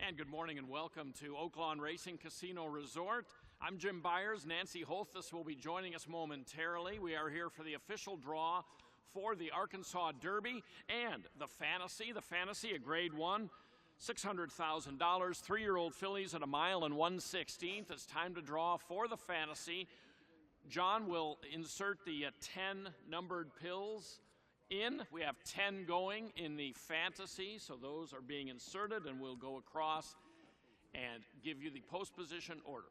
And good morning and welcome to Oaklawn Racing Casino Resort. I'm Jim Byers. Nancy Holthus will be joining us momentarily. We are here for the official draw for the Arkansas Derby and the Fantasy. The Fantasy, a Grade 1, $600,000, three-year-old fillies at 1 1/16. It's time to draw for the Fantasy. John will insert the 10 numbered pills in. We have 10 going in the Fantasy, so those are being inserted, and we'll go across and give you the post position order.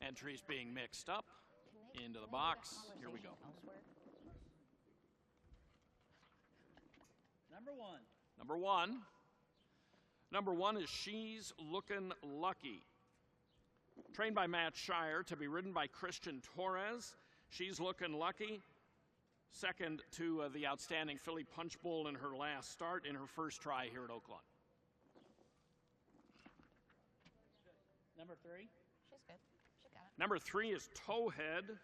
Entries being mixed up into the box. Here we go. Number one is She's Lookin' Lucky. Trained by Matt Shire, to be ridden by Christian Torres. She's Lookin' Lucky, second to the outstanding filly Punch Bowl in her last start in her first try here at Oaklawn. Number 3. She's good. She got it. Number 3 is Towhead.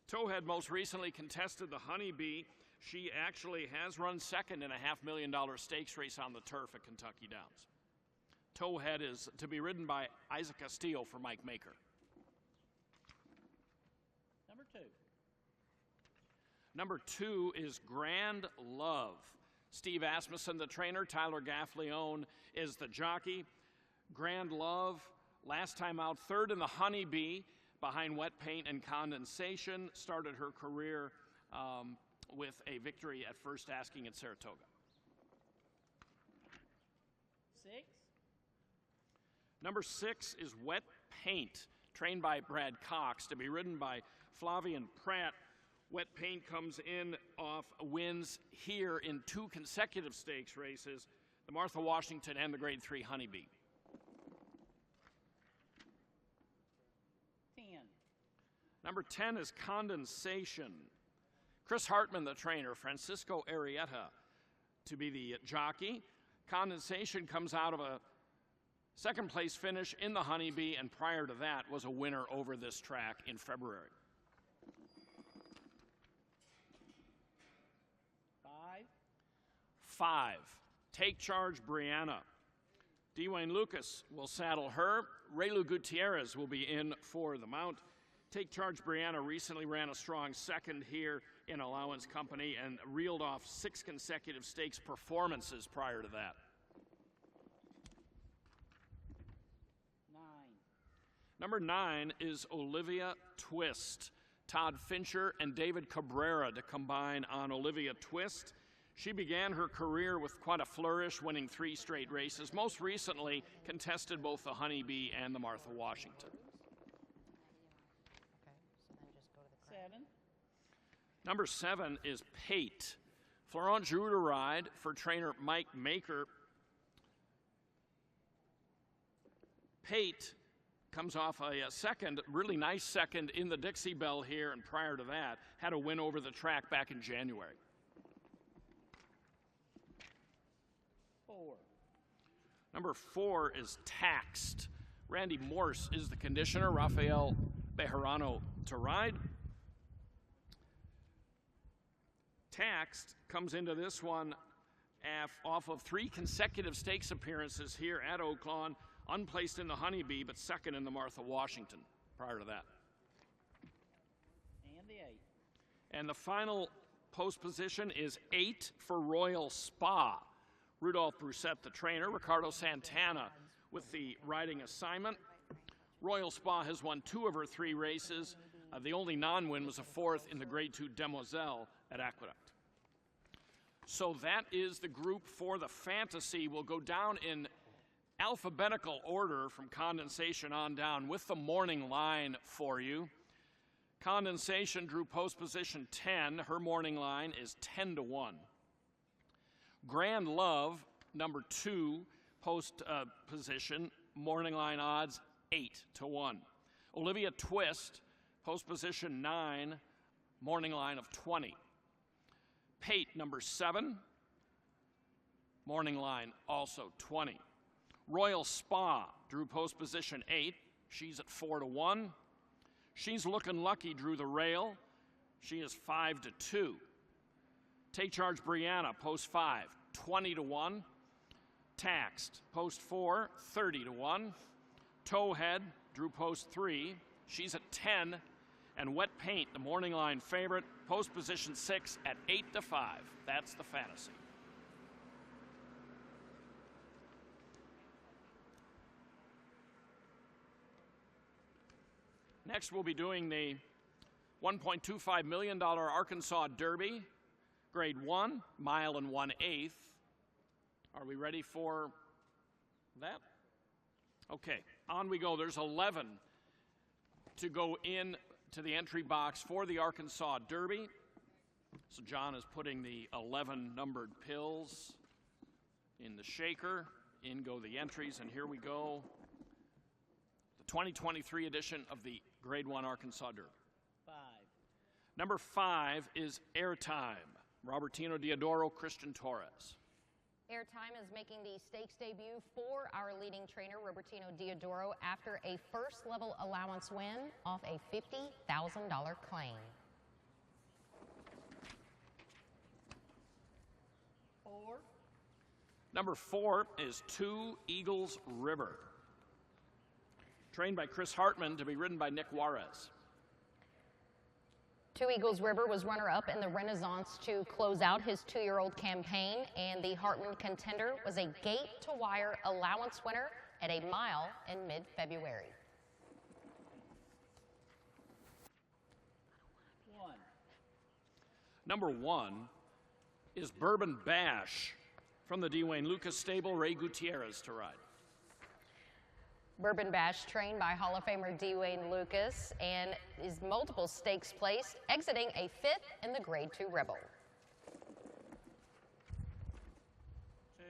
Towhead most recently contested the Honeybee. She actually has run second in a $500,000 stakes race on the turf at Kentucky Downs. Towhead is to be ridden by Isaac Castillo for Mike Maker. Number 2. Number 2 is Grand Love. Steve Asmussen, the trainer. Tyler Gaffleone is the jockey. Grand Love, last time out, third in the Honeybee behind Wet Paint and Condensation. Started her career with a victory at First Asking at Saratoga. 6. Number 6 is Wet Paint, trained by Brad Cox, to be ridden by Flavian Pratt. Wet Paint comes in off wins here in 2 consecutive stakes races, the Martha Washington and the Grade 3 Honeybee. 10. Number 10 is Condensation. Chris Hartman, the trainer. Francisco Arietta to be the jockey. Condensation comes out of a second place finish in the Honeybee, and prior to that was a winner over this track in February. 5. Take Charge Brianna. Dwayne Lucas will saddle her. Raylu Gutierrez will be in for the mount. Take Charge Brianna recently ran a strong second here in Allowance Company and reeled off 6 consecutive stakes performances prior to that. 9. Number 9 is Olivia Twist. Todd Fincher and David Cabrera to combine on Olivia Twist. She began her career with quite a flourish, winning 3 straight races. Most recently contested both the Honeybee and the Martha Washington. Okay, so then just go to the crowd. 7. Number 7 is Pate. Florent Giroux to ride for trainer Mike Maker. Pate comes off a second, really nice second in the Dixie Belle here, and prior to that had a win over the track back in January. 4. Number 4 is Taxed. Randy Morse is the conditioner. Rafael Bejarano to ride. Taxed comes into this one off of 3 consecutive stakes appearances here at Oaklawn, unplaced in the Honeybee, but second in the Martha Washington prior to that. And the 8. And the final post position is 8 for Royal Spa. Rudolph Brusette, the trainer. Ricardo Santana with the riding assignment. Royal Spa has won 2 of her 3 races. The only non-win was a 4th in the Grade 2 Demoiselle at Aqueduct. So that is the group for the Fantasy. We'll go down in alphabetical order from Condensation on down with the morning line for you. Condensation drew post position 10. Her morning line is 10-1. Grand Love, number 2, post position, morning line odds 8-1. Olivia Twist, post position 9, morning line of 20. Pate, number 7, morning line also 20. Royal Spa drew post position 8. She's at 4-1. She's Lookin' Lucky drew the rail. She is 5-2. Take Charge Brianna, post 5, 20 to 1. Taxed, post 4, 30 to 1. Towhead, drew post 3. She's at 10. And Wet Paint, the morning line favorite, post position 6 at 8 to 5. That's the fantasy. Next, we'll be doing the $1.25 million Arkansas Derby, Grade 1, mile and 1/8. Are we ready for that? Okay, on we go. There's 11 to go in to the entry box for the Arkansas Derby. So John is putting the 11 numbered pills in the shaker. In go the entries, and here we go. The 2023 edition of the Grade 1 Arkansas Derby. 5. Number 5 is Airtime. Robertino Diodoro, Christian Torres. Airtime is making the stakes debut for our leading trainer, Robertino Diodoro, after a first-level allowance win off a $50,000 claim. 4. Number 4 is Two Eagles River. Trained by Chris Hartman to be ridden by Nick Juarez. Two Eagles River was runner-up in the Renaissance to close out his 2-year-old campaign, and the Hartman contender was a gate-to-wire allowance winner at a mile in mid-February. 1. Number 1 is Bourbon Bash from the Dwayne Lucas stable, Ray Gutierrez to ride. Bourbon Bash, trained by Hall of Famer Dwayne Lucas, and is multiple stakes placed, exiting a 5th in the Grade 2 Rebel. 2.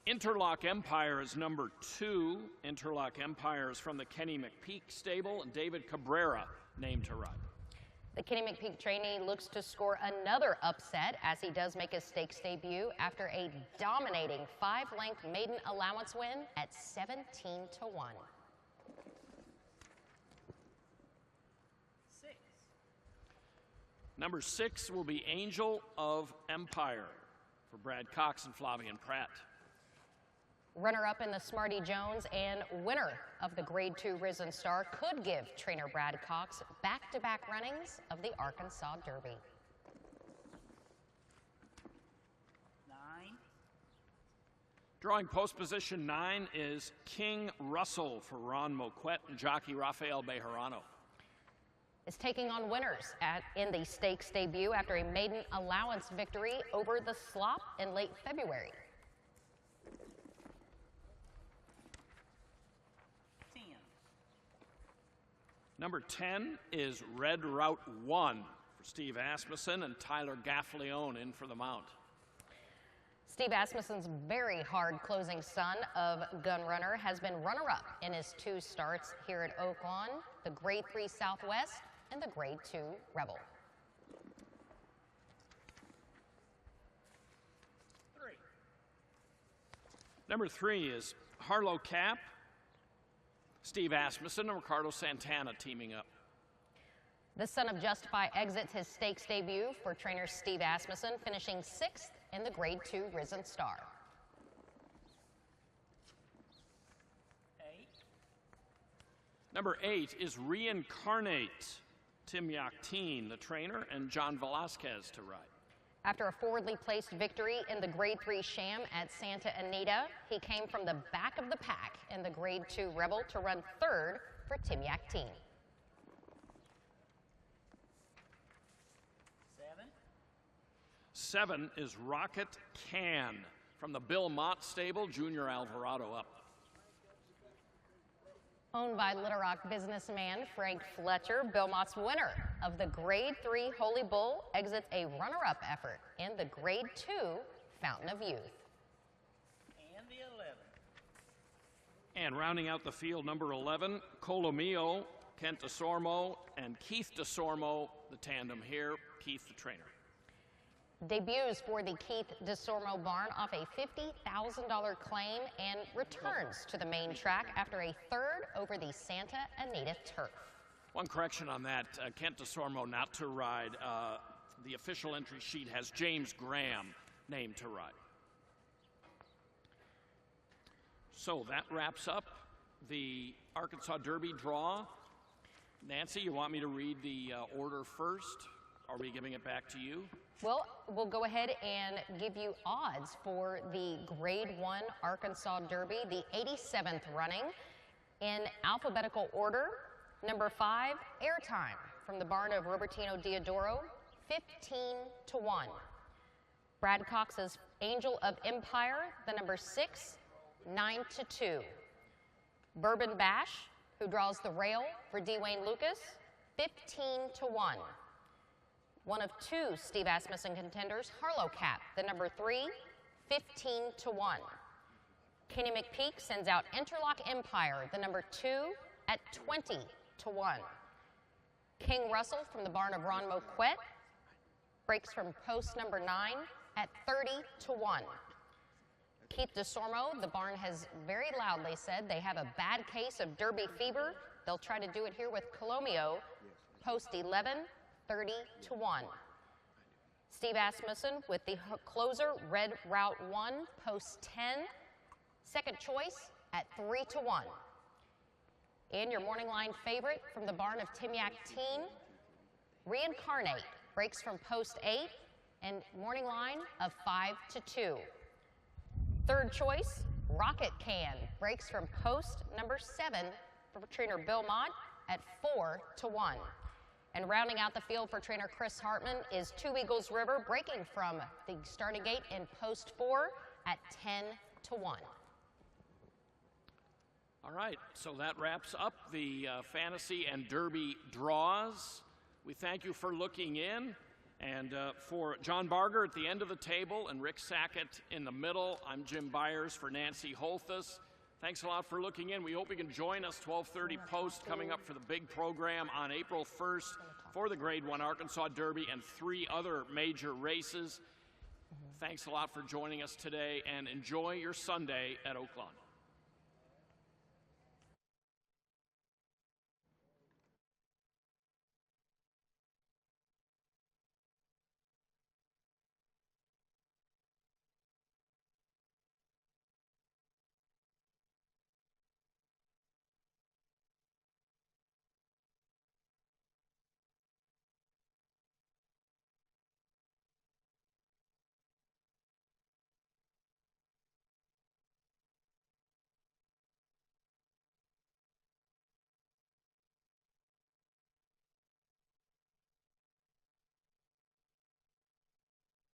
Interlock Empire is number 2. Interlock Empire is from the Kenny McPeak stable, and David Cabrera named to ride. The Kenny McPeak trainee looks to score another upset as he does make his stakes debut after a dominating 5-length maiden allowance win at 17 to 1. 6. Number 6 will be Angel of Empire for Brad Cox and Flavian Pratt. Runner-up in the Smarty Jones and winner of the Grade 2 Risen Star could give trainer Brad Cox back-to-back runnings of the Arkansas Derby. 9. Drawing post position 9 is King Russell for Ron Moquette and jockey Rafael Bejarano. Is taking on winners in the stakes debut after a maiden allowance victory over the Slop in late February. 10. Number 10 is Red Route 1 for Steve Asmussen and Tyler Gaffleone in for the mount. Steve Asmussen's very hard closing son of Gunrunner has been runner-up in his 2 starts here at Oaklawn, the Grade 3 Southwest and the Grade 2 Rebel. 3. Number 3 is Harlow Cap, Steve Asmussen and Ricardo Santana teaming up. The son of Justify exits his stakes debut for trainer Steve Asmussen, finishing 6th in the Grade 2 Risen Star. 8. Number 8 is Reincarnate, Tim Yakteen, the trainer, and John Velasquez to ride. After a forwardly placed victory in the Grade 3 Sham at Santa Anita, he came from the back of the pack in the Grade 2 Rebel to run 3rd for Tim Yakteen. 7. 7 is Rocket Can from the Bill Mott stable, Junior Alvarado up. Owned by Little Rock businessman Frank Fletcher, Bill Mott's winner of the Grade 3 Holy Bull exits a runner-up effort in the Grade 2 Fountain of Youth. And the 11. And rounding out the field, number 11, Colomio, Kent DeSormo, and Keith DeSormo, the tandem here, Keith the trainer. Debuts for the Keith DeSormo barn off a $50,000 claim and returns to the main track after a 3rd over the Santa Anita turf. One correction on that, Kent DeSormo not to ride the official entry sheet has James Graham named to ride. So that wraps up the Arkansas Derby draw. Nancy, you want me to read the order first? Are we giving it back to you? Well, we'll go ahead and give you odds for the Grade 1 Arkansas Derby, the 87th running. In alphabetical order, number 5, Airtime, from the barn of Robertino Diodoro, 15-1. Brad Cox's Angel of Empire, the number 6, 9-2. Bourbon Bash, who draws the rail for D. Wayne Lucas, 15-1. One of 2 Steve Asmussen contenders, Harlow Cap, the number 3, 15-1. Kenny McPeak sends out Interlock Empire, the number 2, at 20-1. King Russell from the barn of Ron Moquette breaks from post number 9 at 30-1. Keith DeSormo, the barn has very loudly said they have a bad case of Derby fever. They'll try to do it here with Colomio, post 11, 30-1. Steve Asmussen with the closer, Red Route 1, post 10, second choice at 3-1. And your morning line favorite from the barn of Timyak Teen, Reincarnate, breaks from post 8 and morning line of 5-2. Third choice, Rocket Can, breaks from post number 7 for trainer Bill Mott at 4-1. And rounding out the field for trainer Chris Hartman is Two Eagles River, breaking from the starting gate in post 4 at 10-1. All right, so that wraps up the fantasy and derby draws. We thank you for looking in. And for John Barger at the end of the table and Rick Sackett in the middle, I'm Jim Byers for Nancy Holthus. Thanks a lot for looking in. We hope you can join us 12:30 post coming up for the big program on April 1st for the Grade 1 Arkansas Derby and 3 other major races. Thanks a lot for joining us today, and enjoy your Sunday at Oaklawn.